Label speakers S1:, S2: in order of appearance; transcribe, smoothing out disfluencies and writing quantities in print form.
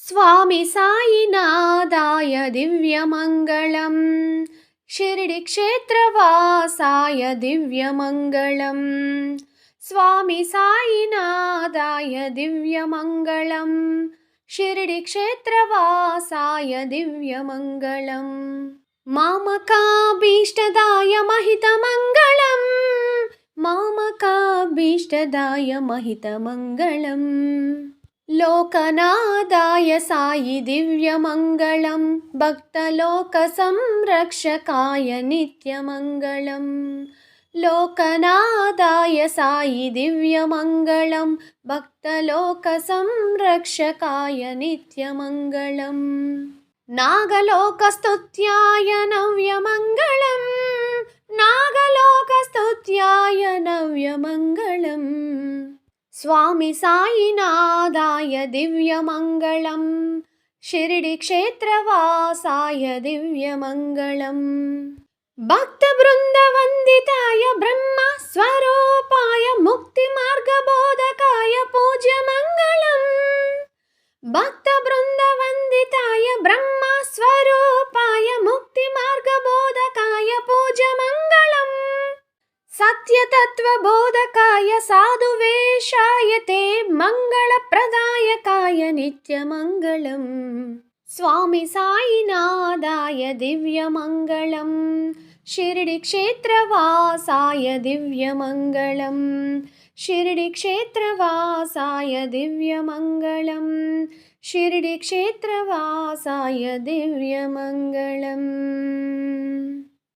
S1: स्वामी साईनाथाय दिव्यमङ्गलम् शिरडिक्षेत्रवासाय दिव्यमङ्गलम् स्वामी साईनाथाय दिव्यमङ्गलम् शिरडिक्षेत्रवासाय दिव्यमङ्गलम् मामकाभीष्टदाय महितमङ्गलम् मामकाभीष्टदाय महितमङ्गलम् लोकनाथाय साई दिव्यमङ्गलम् भक्तलोकसंरक्षकाय नित्यमङ्गलम् लोकनाथाय साई दिव्यमङ्गलम् भक्तलोकसंरक्षकाय नित्यमङ्गलम् नागलोकस्तुत्याय नव्यमङ्गलम् नागलोकस्तुत्याय नव्यमङ्गलम् स्वामी साईनाथाय दिव्यमङ्गलम् शिरडिक्षेत्रवासाय दिव्यमङ्गलम् भक्तवृन्दवन्दिताय ब्रह्मस्वरूपाय मुक्तिमार्गबोधकाय पूज्यमङ्गलम् भक्तवृन्दवन्दिताय ब्रह्मस्वरूपाय मुक्तिमार्गबोधकाय पूज्यमङ्गलम् सत्यतत्त्वबोधकाय साधुवेशाय ते मङ्गलप्रदायकाय नित्यमङ्गलम् स्वामी साईनाथाय दिव्यमङ्गलम् शिरडिक्षेत्रवासाय दिव्यमङ्गलम् शिरडिक्षेत्रवासाय दिव्यमङ्गलम् शिरडिक्षेत्रवासाय दिव्यमङ्गलम्।